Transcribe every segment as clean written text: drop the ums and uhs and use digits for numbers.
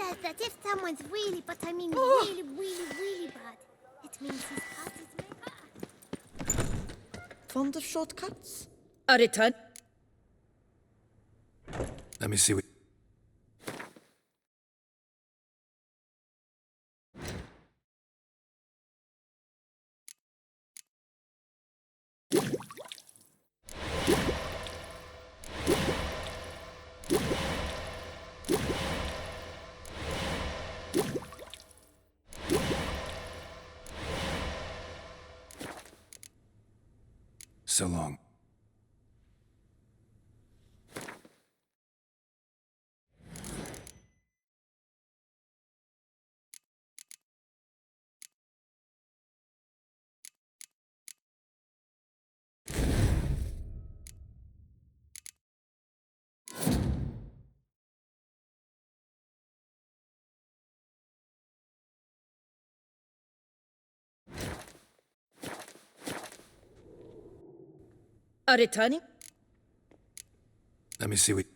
says that if someone's really, but I mean really, really, really bad, it means his past is made bad. Fond of shortcuts? A return? Let me see what... So long. A returning? Let me see what...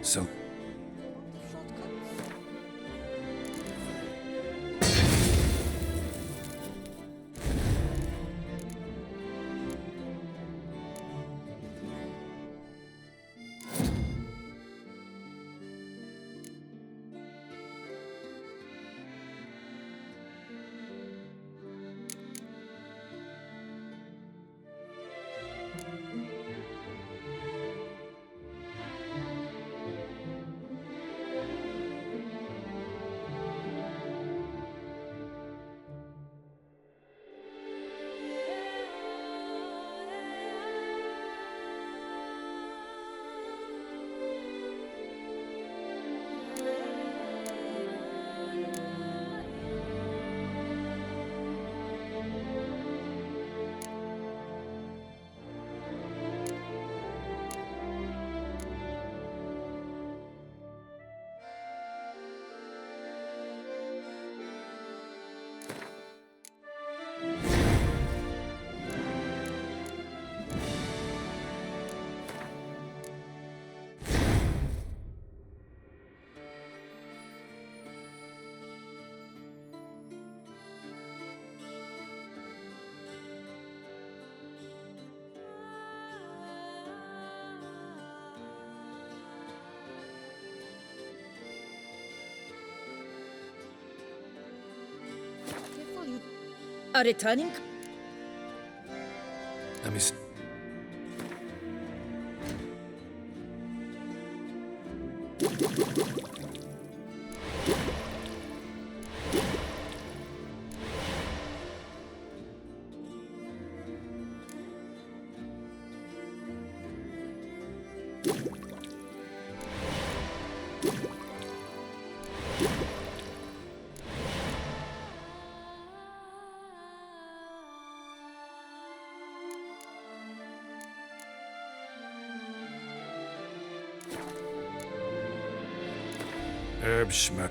So... Careful, you... A returning? Let me see... Herb Schmuck.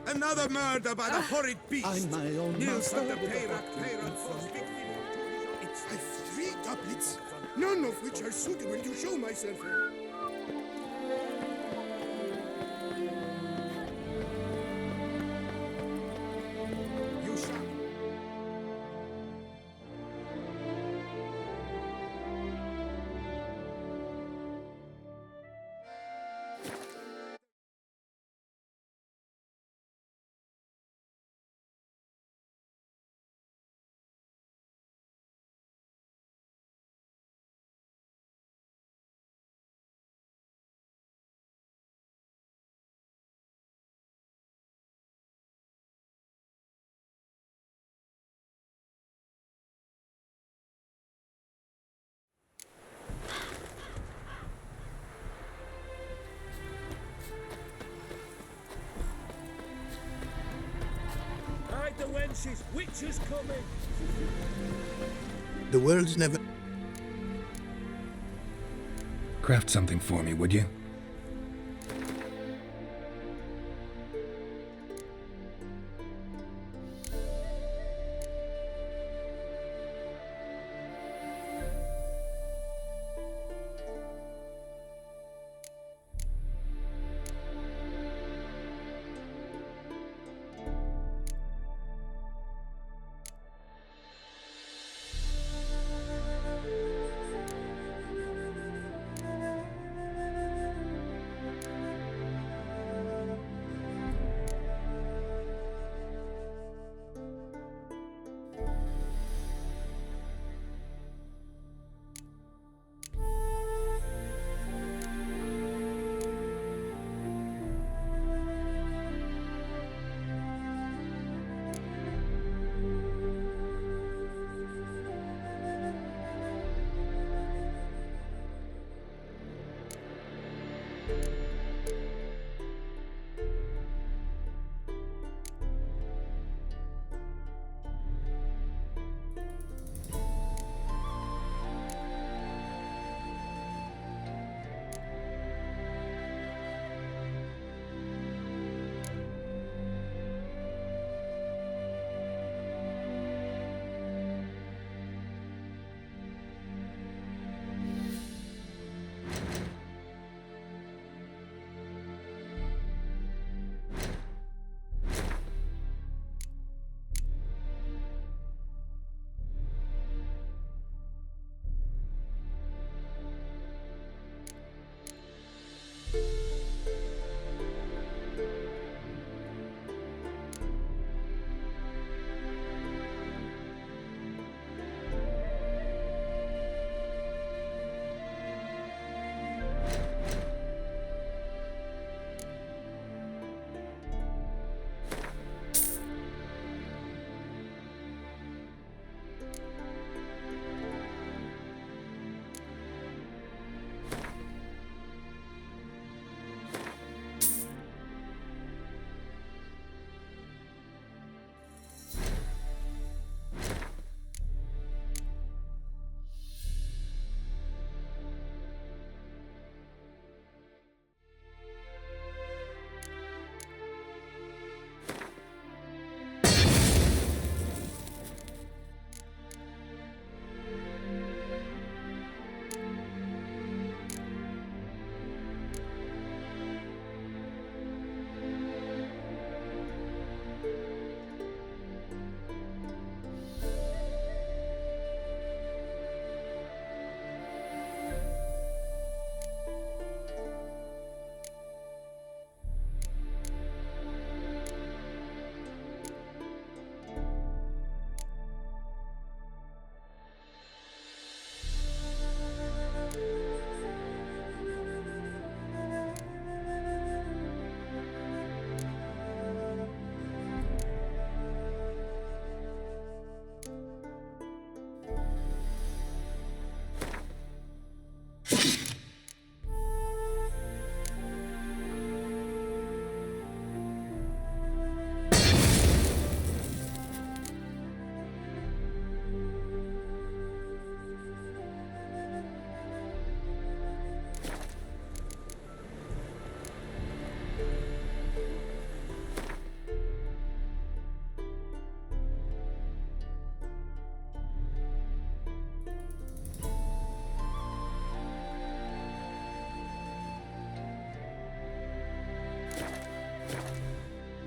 Another murder by the horrid beast. I'm my own Nil master but the with a Peyrat bucket falls victim. I've 3 doublets, none of which are suitable to show myself in. You shall. Hide the wenches, witches coming. The world's never... Craft something for me, would you?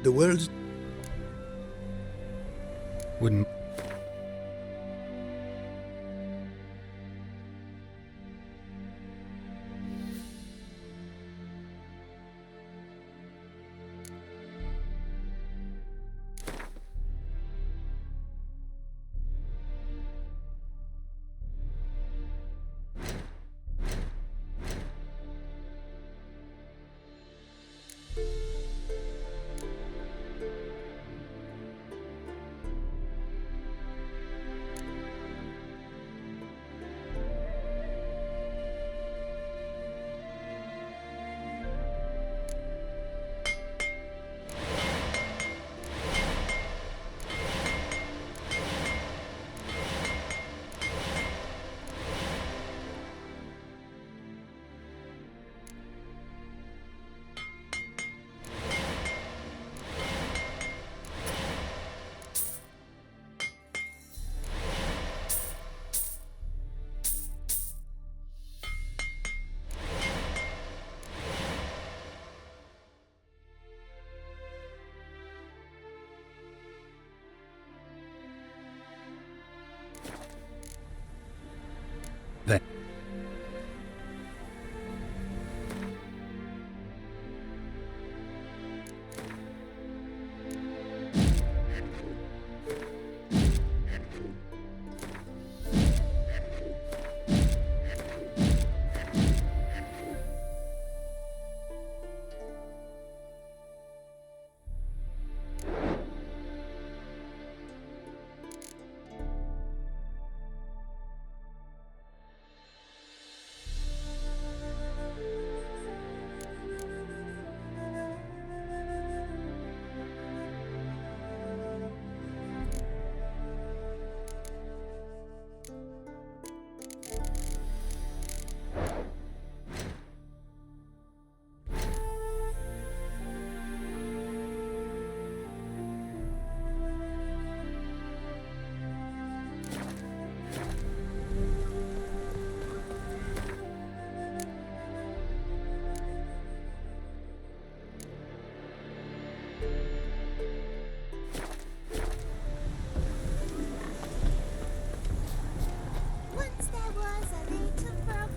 The world's... Wouldn't... That... Once there was a little frog.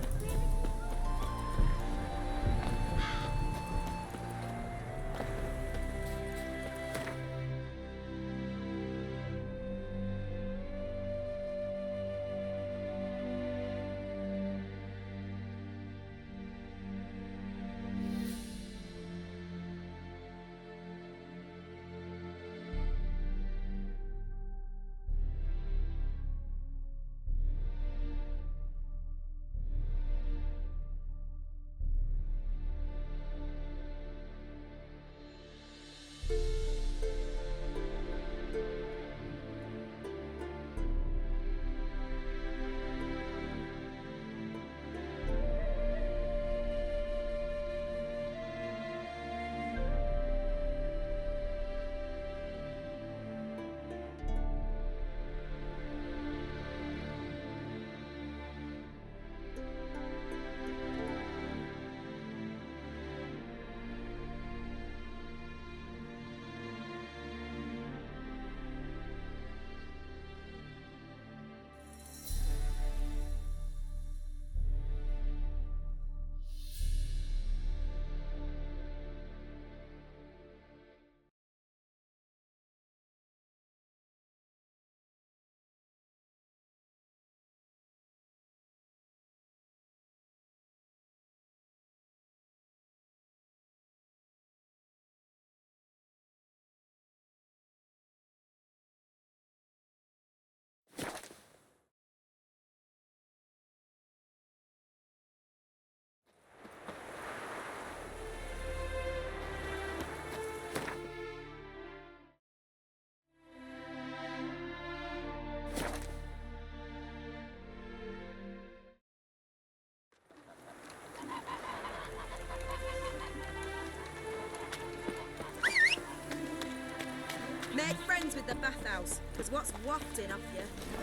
Make friends with the bathhouse, because what's wafting off you?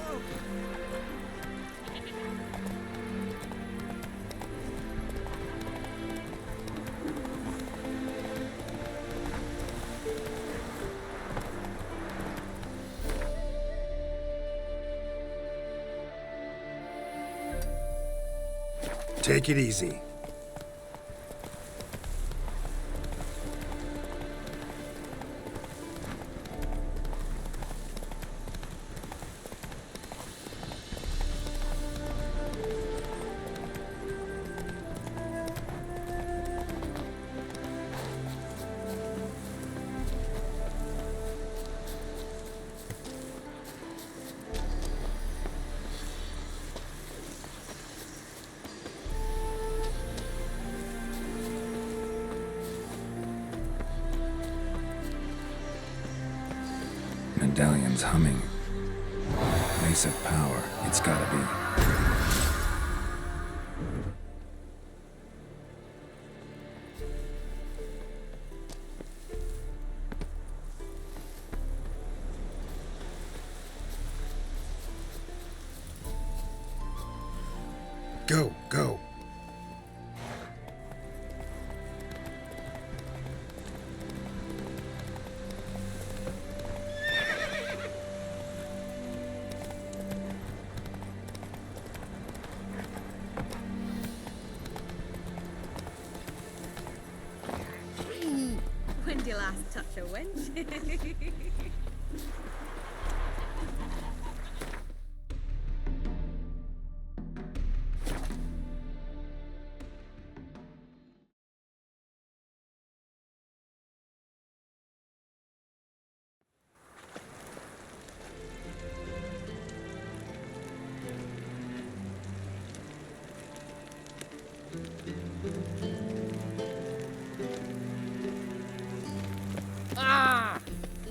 Oh. Take it easy. Medallion's humming. Place of power, it's gotta be. Go, go. When did you last touch a wench?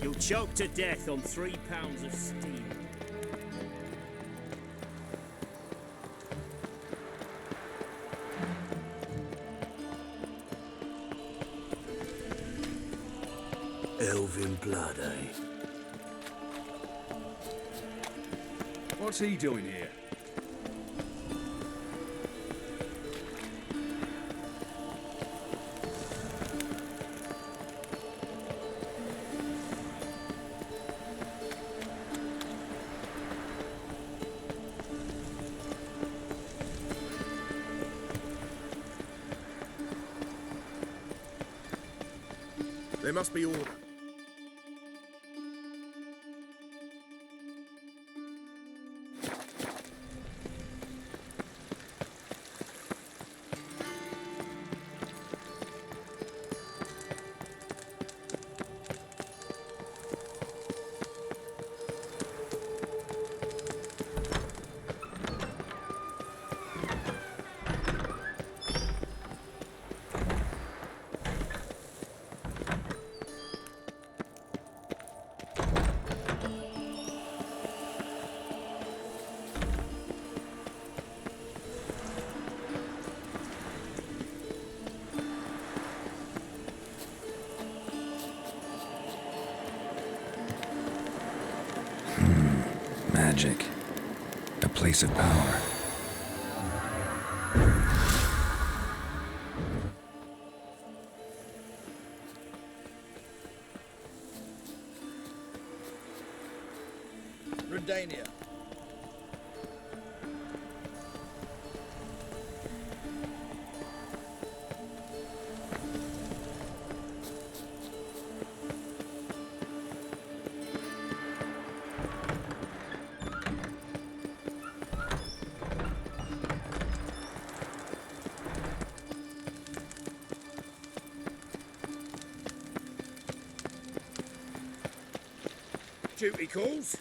You'll choke to death on 3 pounds of steam. Elven blood, eh? What's he doing here? There must be order. Magic. A place of power. Redania. Duty calls.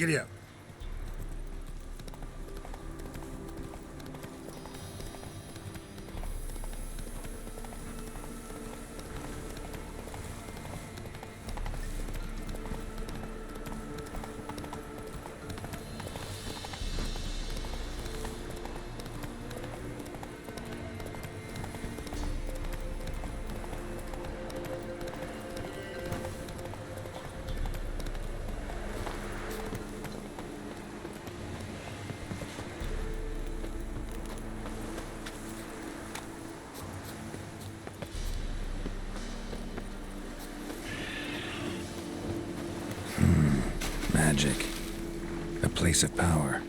Giddy up. Magic. A place of power.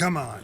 Come on.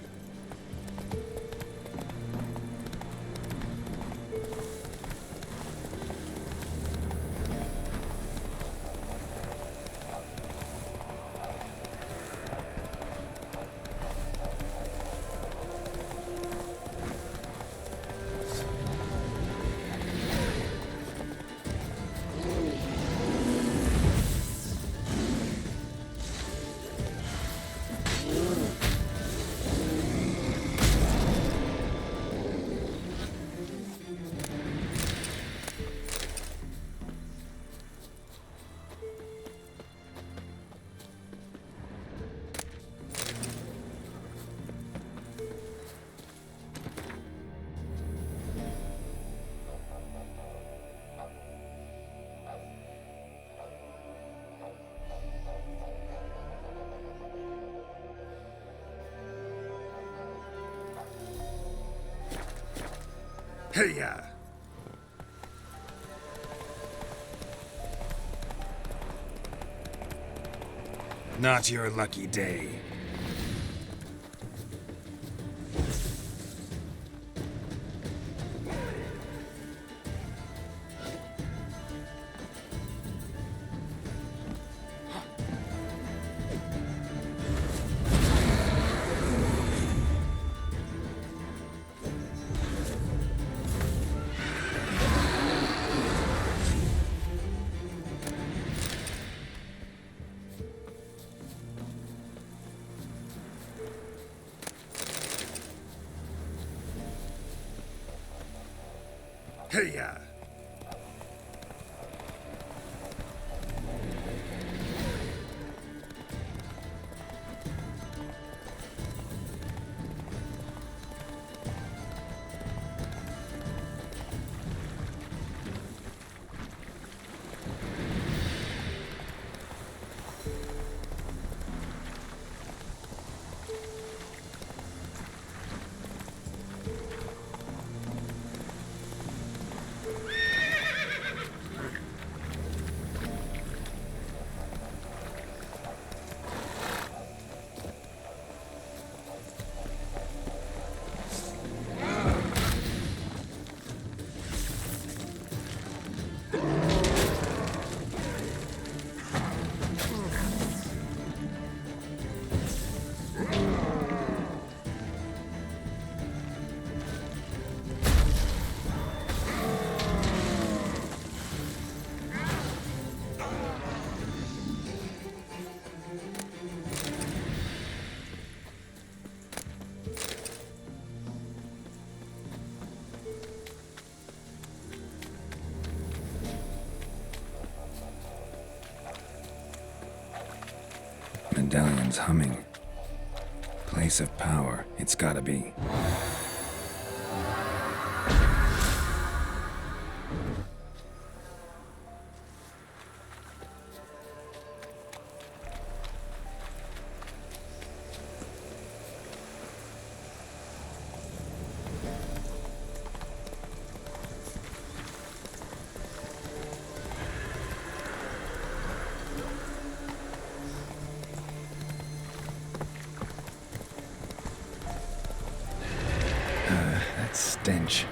Hey-ya! Not your lucky day. Hey-ya! medallion's humming. Place of power, it's gotta be. That stench.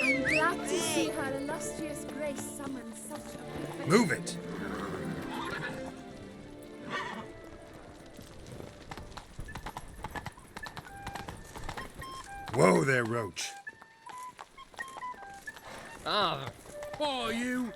I'm glad to see her illustrious grace summon such a perfect... Move it! Whoa there, Roach. Ah, what are you?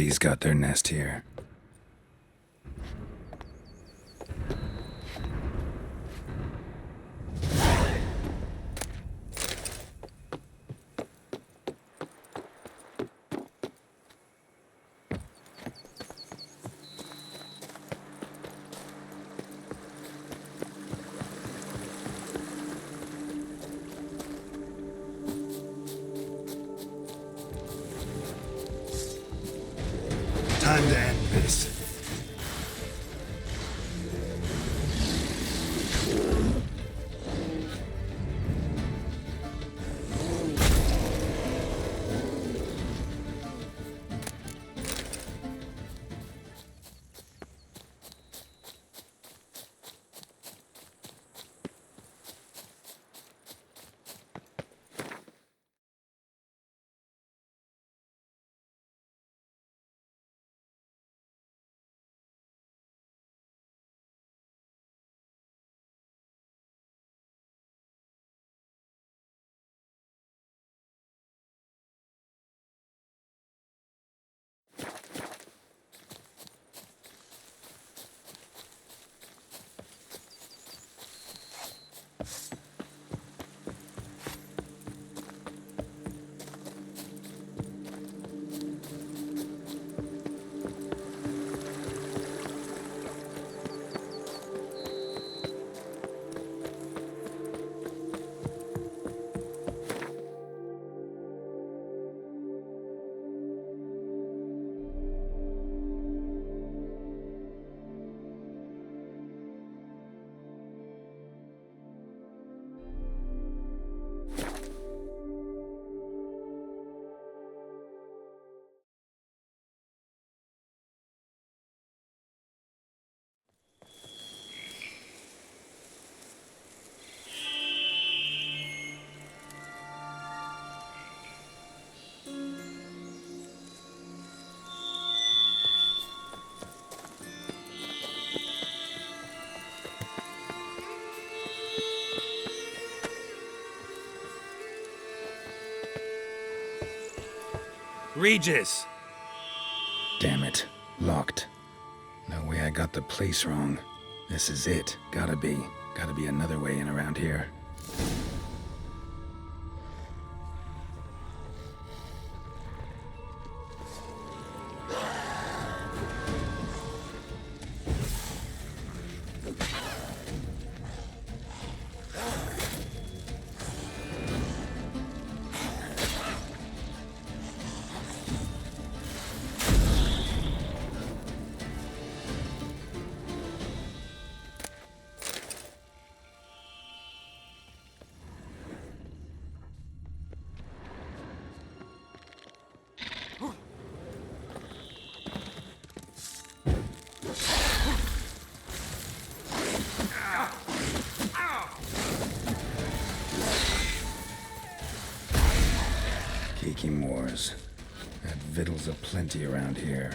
bees got their nest here. Time to end this. Regis! Damn it. Locked. No way I got the place wrong. This is it. Gotta be. Gotta be another way in around here. Wars. Had victuals aplenty around here.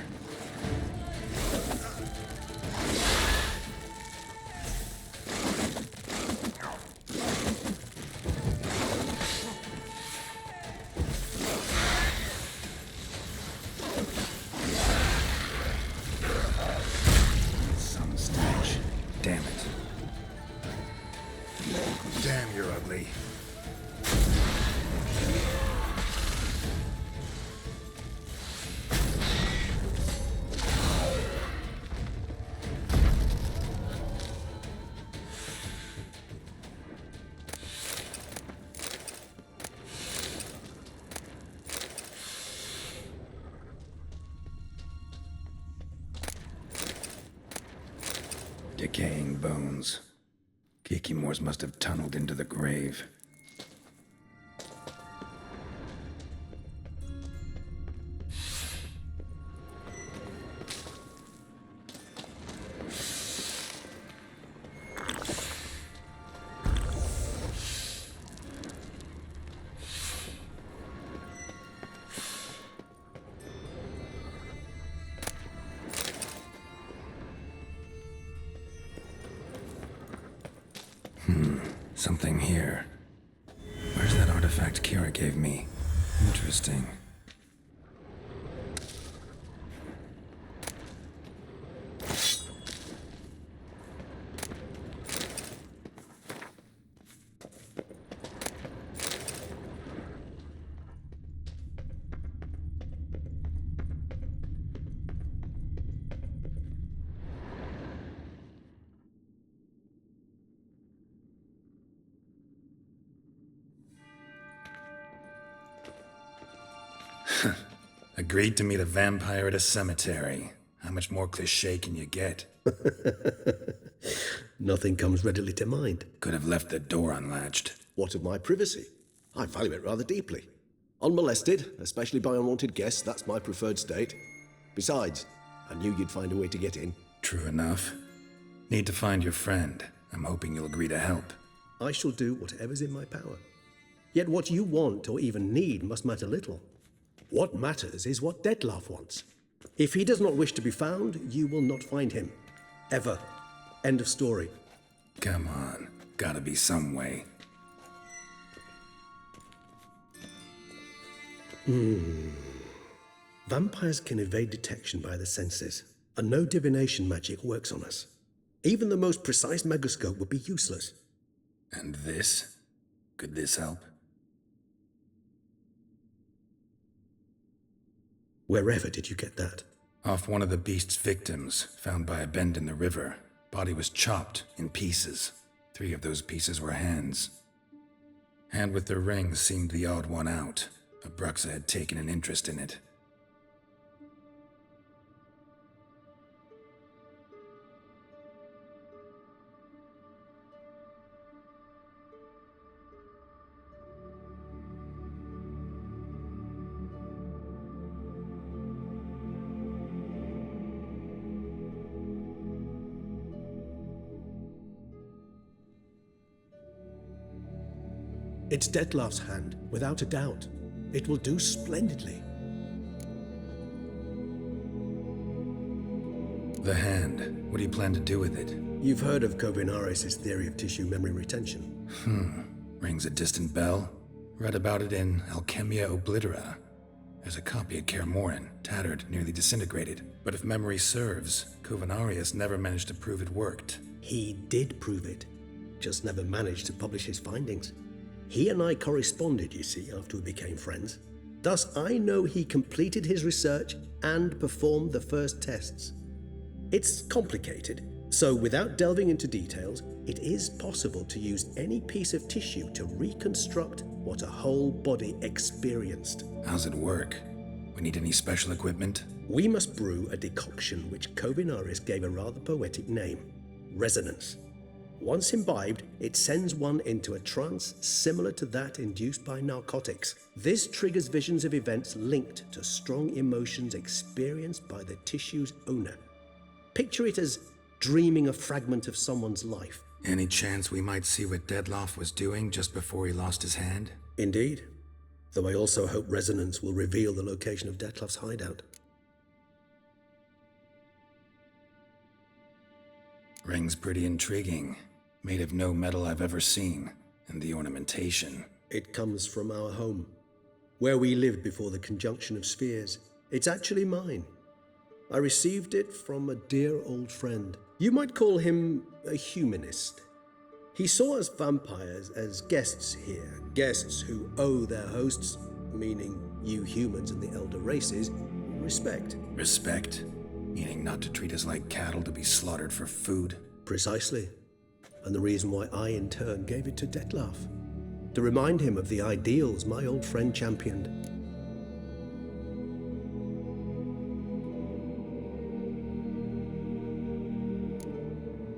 Some stench. Damn it. Damn, you're ugly. Decaying bones. Kikimores must have tunneled into the grave. Something here. Where's that artifact Kira gave me? Interesting. Agreed to meet a vampire at a cemetery. How much more cliché can you get? Nothing comes readily to mind. Could have left the door unlatched. What of my privacy? I value it rather deeply. Unmolested, especially by unwanted guests, that's my preferred state. Besides, I knew you'd find a way to get in. True enough. Need to find your friend. I'm hoping you'll agree to help. I shall do whatever's in my power. Yet what you want or even need must matter little. What matters is what Detlef wants. If he does not wish to be found, you will not find him. Ever. End of story. Come on. Gotta be some way. Vampires can evade detection by the senses, and no divination magic works on us. Even the most precise megascope would be useless. And this? Could this help? Wherever did you get that? Off one of the beast's victims, found by a bend in the river. Body was chopped in pieces. 3 of those pieces were hands. Hand with the ring seemed the odd one out. Abruxa had taken an interest in it. It's Detlef's hand, without a doubt. It will do splendidly. The hand. What do you plan to do with it? You've heard of Kovinaris' theory of tissue memory retention. Rings a distant bell. Read about it in Alchemia Oblitera. There's a copy at Kaer tattered, nearly disintegrated. But if memory serves, Kovinaris never managed to prove it worked. He did prove it, just never managed to publish his findings. He and I corresponded, you see, after we became friends. Thus, I know he completed his research and performed the first tests. It's complicated, so without delving into details, it is possible to use any piece of tissue to reconstruct what a whole body experienced. How's it work? We need any special equipment? We must brew a decoction which Kovinaris gave a rather poetic name, resonance. Once imbibed, it sends one into a trance similar to that induced by narcotics. This triggers visions of events linked to strong emotions experienced by the tissue's owner. Picture it as dreaming a fragment of someone's life. Any chance we might see what Detlef was doing just before he lost his hand? Indeed. Though I also hope resonance will reveal the location of Detlef's hideout. Ring's pretty intriguing. Made of no metal I've ever seen. And the ornamentation. It comes from our home, where we lived before the conjunction of spheres. It's actually mine. I received it from a dear old friend. You might call him a humanist. He saw us vampires as guests here, guests who owe their hosts, meaning you humans and the elder races, respect. Respect? Meaning not to treat us like cattle to be slaughtered for food? Precisely. And the reason why I, in turn, gave it to Detlef. To remind him of the ideals my old friend championed.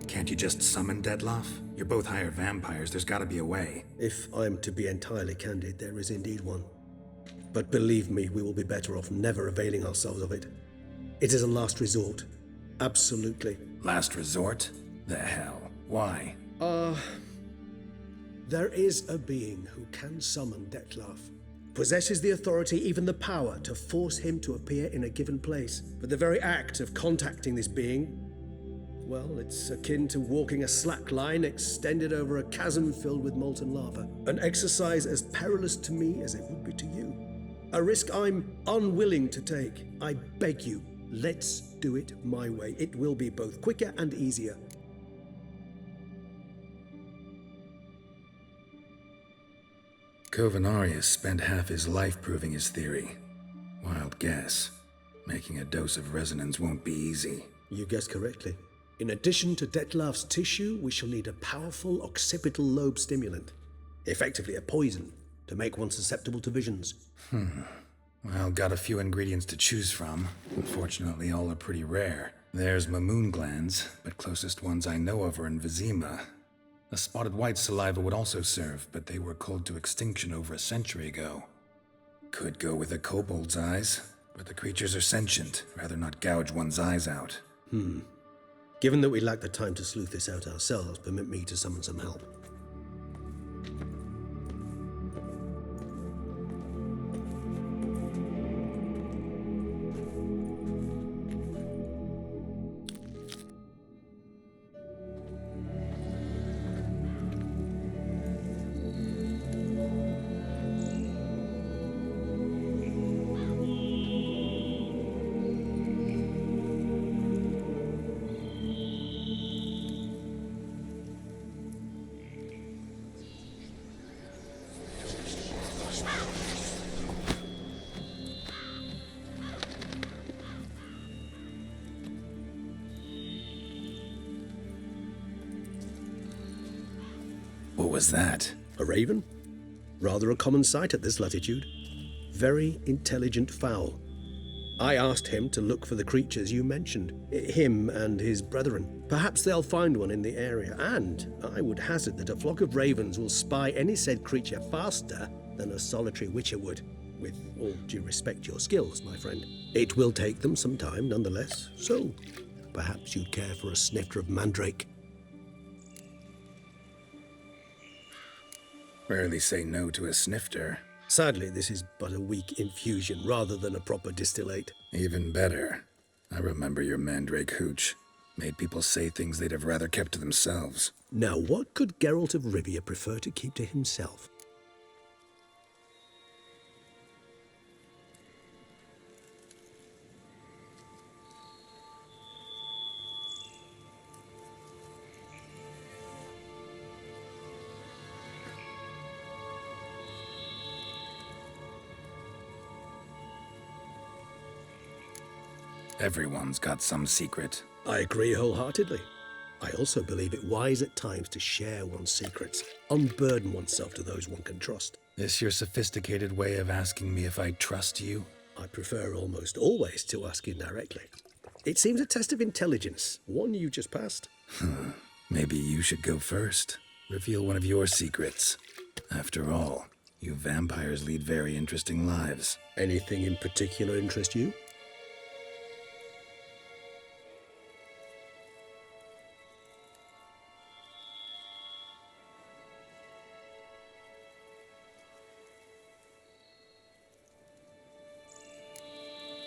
Can't you just summon Detlef? You're both higher vampires, there's gotta be a way. If I'm to be entirely candid, there is indeed one. But believe me, we will be better off never availing ourselves of it. It is a last resort. Absolutely. Last resort? The hell? Why? There is a being who can summon Detlef. Possesses the authority, even the power, to force him to appear in a given place. But the very act of contacting this being, well, it's akin to walking a slack line extended over a chasm filled with molten lava. An exercise as perilous to me as it would be to you. A risk I'm unwilling to take. I beg you, let's do it my way. It will be both quicker and easier. Kovinaris spent half his life proving his theory. Wild guess. Making a dose of resonance won't be easy. You guessed correctly. In addition to Detlef's tissue, we shall need a powerful occipital lobe stimulant. Effectively a poison, to make one susceptible to visions. Well, got a few ingredients to choose from. Unfortunately, all are pretty rare. There's Mamoon glands, but closest ones I know of are in Vizima. A spotted white saliva would also serve, but they were culled to extinction over a century ago. Could go with a kobold's eyes, but the creatures are sentient. Rather not gouge one's eyes out. Given that we lack the time to sleuth this out ourselves, permit me to summon some help. What was that? A raven? Rather a common sight at this latitude. Very intelligent fowl. I asked him to look for the creatures you mentioned, him and his brethren. Perhaps they'll find one in the area, and I would hazard that a flock of ravens will spy any said creature faster than a solitary witcher would. With all due respect to your skills, my friend. It will take them some time, nonetheless, so perhaps you'd care for a snifter of mandrake. Rarely say no to a snifter. Sadly, this is but a weak infusion rather than a proper distillate. Even better. I remember your mandrake hooch. Made people say things they'd have rather kept to themselves. Now, what could Geralt of Rivia prefer to keep to himself? Everyone's got some secret. I agree wholeheartedly. I also believe it wise at times to share one's secrets, unburden oneself to those one can trust. This your sophisticated way of asking me if I trust you? I prefer almost always to ask indirectly. It seems a test of intelligence, one you just passed. Maybe you should go first. Reveal one of your secrets. After all, you vampires lead very interesting lives. Anything in particular interest you?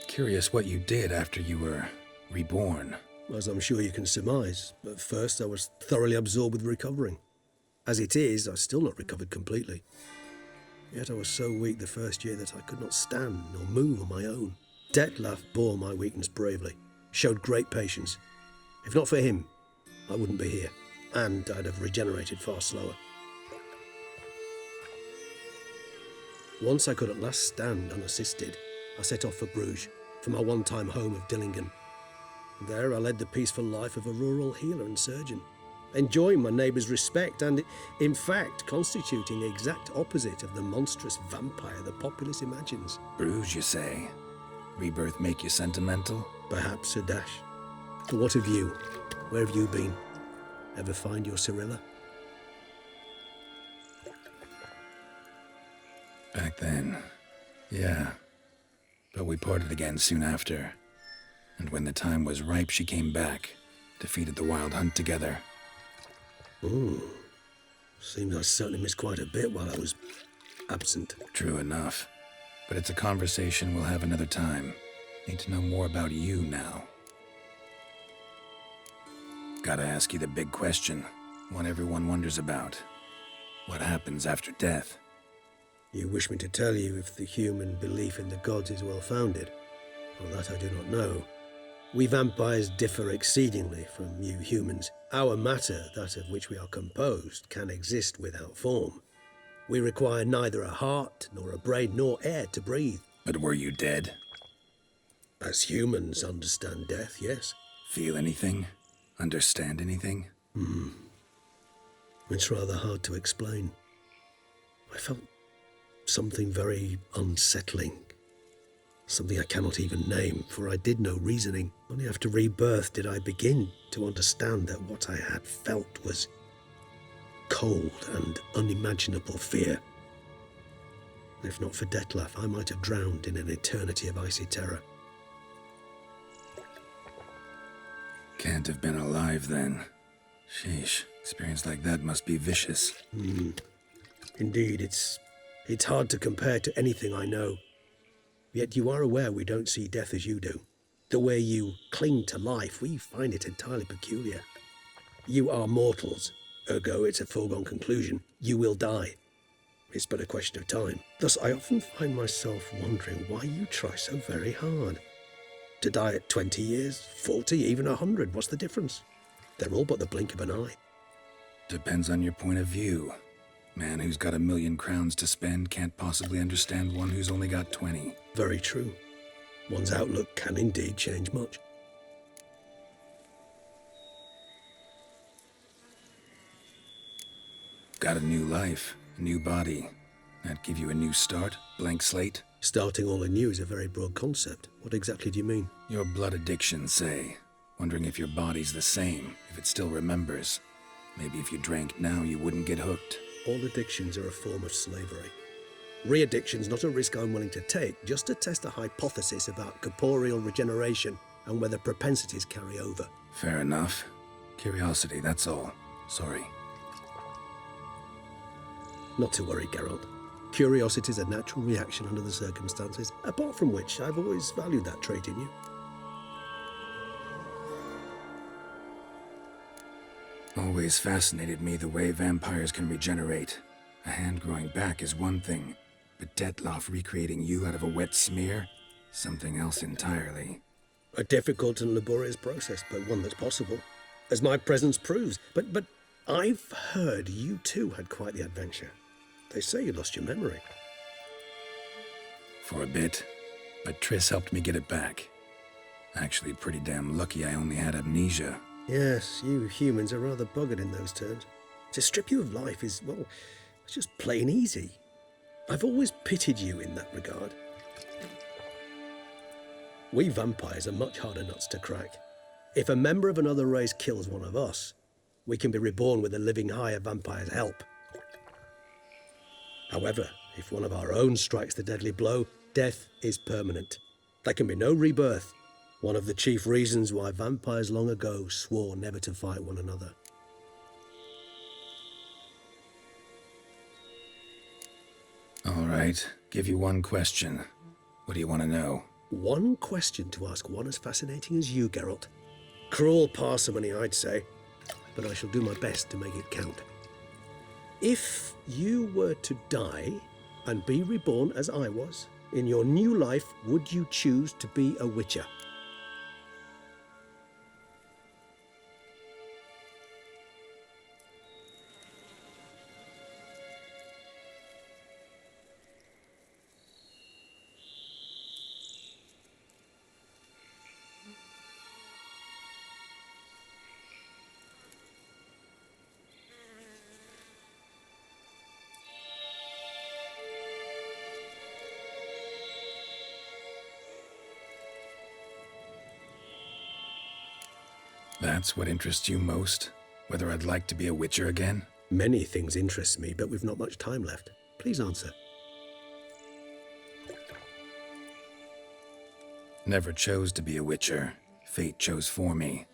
Curious what you did after you were reborn. As I'm sure you can surmise, at first I was thoroughly absorbed with recovering. As it is, I've still not recovered completely. Yet I was so weak the first year that I could not stand nor move on my own. Detlef bore my weakness bravely, showed great patience. If not for him, I wouldn't be here, and I'd have regenerated far slower. Once I could at last stand unassisted, I set off for Bruges, for my one-time home of Dillingen. There I led the peaceful life of a rural healer and surgeon, enjoying my neighbours' respect and, in fact, constituting the exact opposite of the monstrous vampire the populace imagines. Bruges, you say? Rebirth make you sentimental? Perhaps a dash. But what of you? Where have you been? Ever find your Cyrilla? Back then, yeah. But we parted again soon after. And when the time was ripe, she came back, defeated the Wild Hunt together. Ooh. Seems I certainly missed quite a bit while I was absent. True enough. But it's a conversation we'll have another time. Need to know more about you now. Gotta ask you the big question, one everyone wonders about. What happens after death? You wish me to tell you if the human belief in the gods is well-founded? Well, that I do not know. We vampires differ exceedingly from you humans. Our matter, that of which we are composed, can exist without form. We require neither a heart, nor a brain, nor air to breathe. But were you dead? As humans understand death, yes. Feel anything? Understand anything? It's rather hard to explain. I felt something very unsettling, Something I cannot even name, for I did no reasoning. Only after rebirth did I begin to understand that what I had felt was cold and unimaginable fear. If not for Detlef, I might have drowned in an eternity of icy terror. Can't have been alive then. Sheesh, experience like that must be vicious. Indeed, it's hard to compare to anything I know. Yet you are aware we don't see death as you do. The way you cling to life, we find it entirely peculiar. You are mortals, ergo it's a foregone conclusion. You will die. It's but a question of time. Thus, I often find myself wondering why you try so very hard. To die at 20 years, 40, even 100, what's the difference? They're all but the blink of an eye. Depends on your point of view. Man who's got 1,000,000 crowns to spend can't possibly understand one who's only got 20. Very true. One's outlook can indeed change much. Got a new life, a new body. That give you a new start? Blank slate? Starting all anew is a very broad concept. What exactly do you mean? Your blood addiction, say. Wondering if your body's the same, if it still remembers. Maybe if you drank now, you wouldn't get hooked. All addictions are a form of slavery. Re-addiction's not a risk I'm willing to take, just to test a hypothesis about corporeal regeneration and whether propensities carry over. Fair enough. Curiosity, that's all. Sorry. Not to worry, Geralt. Curiosity's a natural reaction under the circumstances, apart from which I've always valued that trait in you. Always fascinated me the way vampires can regenerate. A hand growing back is one thing, but Detlef recreating you out of a wet smear? Something else entirely. A difficult and laborious process, but one that's possible, as my presence proves. But I've heard you too had quite the adventure. They say you lost your memory. For a bit, but Triss helped me get it back. Actually, pretty damn lucky I only had amnesia. Yes, you humans are rather buggered in those terms. To strip you of life is, well, it's just plain easy. I've always pitied you in that regard. We vampires are much harder nuts to crack. If a member of another race kills one of us, we can be reborn with a living higher vampire's help. However, if one of our own strikes the deadly blow, death is permanent. There can be no rebirth. One of the chief reasons why vampires long ago swore never to fight one another. All right, give you one question. What do you want to know? One question to ask one as fascinating as you, Geralt. Cruel parsimony, I'd say, but I shall do my best to make it count. If you were to die and be reborn as I was, in your new life, would you choose to be a witcher? That's what interests you most? Whether I'd like to be a witcher again? Many things interest me, but we've not much time left. Please answer. Never chose to be a witcher. Fate chose for me.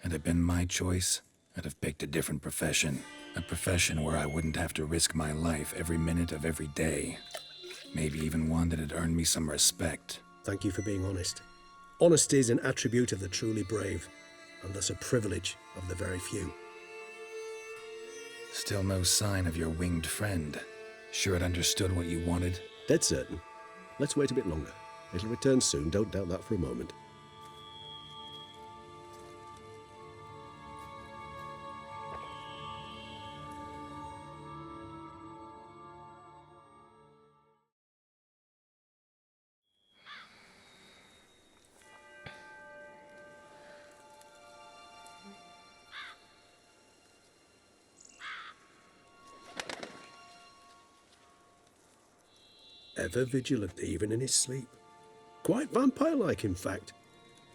Had it been my choice, I'd have picked a different profession. A profession where I wouldn't have to risk my life every minute of every day. Maybe even one that'd earn me some respect. Thank you for being honest. Honesty is an attribute of the truly brave, and thus a privilege of the very few. Still no sign of your winged friend. Sure it understood what you wanted? Dead certain. Let's wait a bit longer. It'll return soon, don't doubt that for a moment. Ever vigilant, even in his sleep. Quite vampire-like, in fact.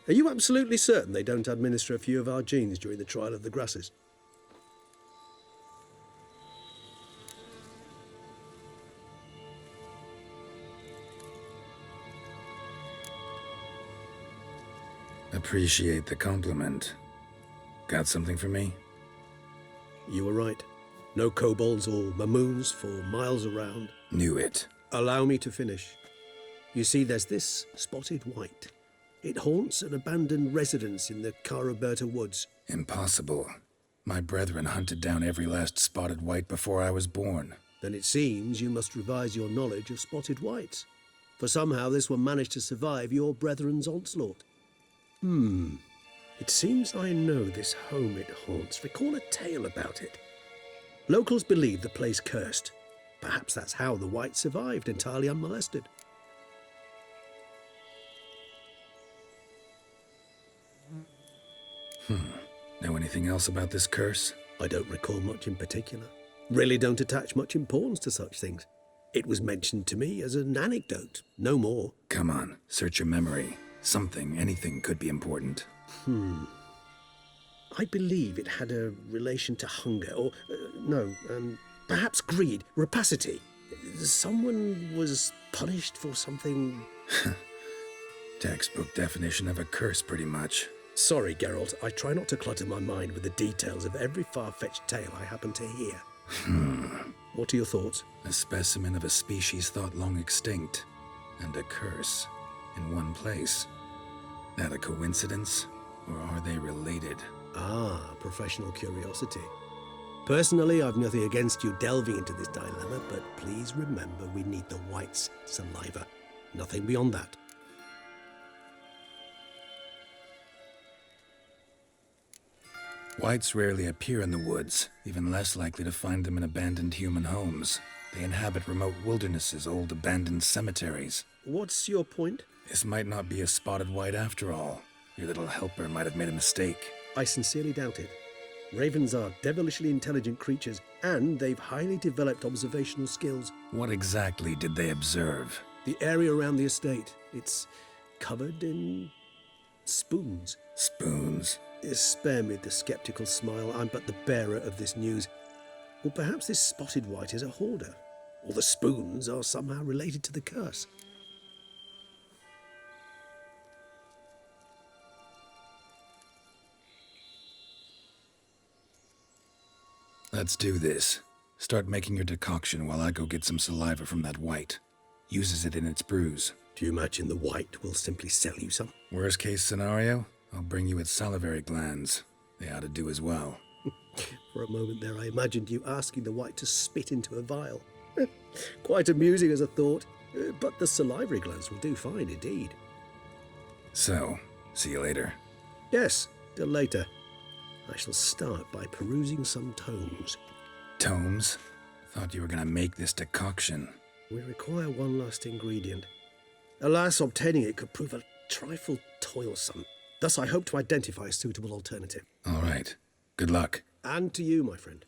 Are you absolutely certain they don't administer a few of our genes during the trial of the grasses? Appreciate the compliment. Got something for me? You were right. No kobolds or mamoons for miles around. Knew it. Allow me to finish. You see, there's this spotted white. It haunts an abandoned residence in the Caraberta woods. Impossible. My brethren hunted down every last spotted white before I was born. Then it seems you must revise your knowledge of spotted whites. For somehow this one managed to survive your brethren's onslaught. It seems I know this home it haunts. Recall a tale about it. Locals believe the place cursed. Perhaps that's how the white survived entirely unmolested. Know anything else about this curse? I don't recall much in particular. Really don't attach much importance to such things. It was mentioned to me as an anecdote, no more. Come on, search your memory. Something, anything could be important. I believe it had a relation to hunger, or, perhaps greed, rapacity. Someone was punished for something... Textbook definition of a curse, pretty much. Sorry, Geralt, I try not to clutter my mind with the details of every far-fetched tale I happen to hear. What are your thoughts? A specimen of a species thought long extinct, and a curse in one place. That a coincidence, or are they related? Ah, professional curiosity. Personally, I've nothing against you delving into this dilemma, but please remember we need the white's saliva. Nothing beyond that. Whites rarely appear in the woods, even less likely to find them in abandoned human homes. They inhabit remote wildernesses, old abandoned cemeteries. What's your point? This might not be a spotted white after all. Your little helper might have made a mistake. I sincerely doubt it. Ravens are devilishly intelligent creatures, and they've highly developed observational skills. What exactly did they observe? The area around the estate, it's covered in spoons. Spoons? Spare me the skeptical smile. I'm but the bearer of this news. Or perhaps this spotted white is a hoarder. Or the spoons are somehow related to the curse. Let's do this. Start making your decoction while I go get some saliva from that white. Uses it in its brews. Do you imagine the white will simply sell you some? Worst case scenario, I'll bring you its salivary glands. They ought to do as well. For a moment there, I imagined you asking the white to spit into a vial. Quite amusing as a thought, but the salivary glands will do fine indeed. So, see you later. Yes, till later. I shall start by perusing some tomes. Tomes? Thought you were gonna make this decoction. We require one last ingredient. Alas, obtaining it could prove a trifle toilsome. Thus, I hope to identify a suitable alternative. All right. Good luck. And to you, my friend.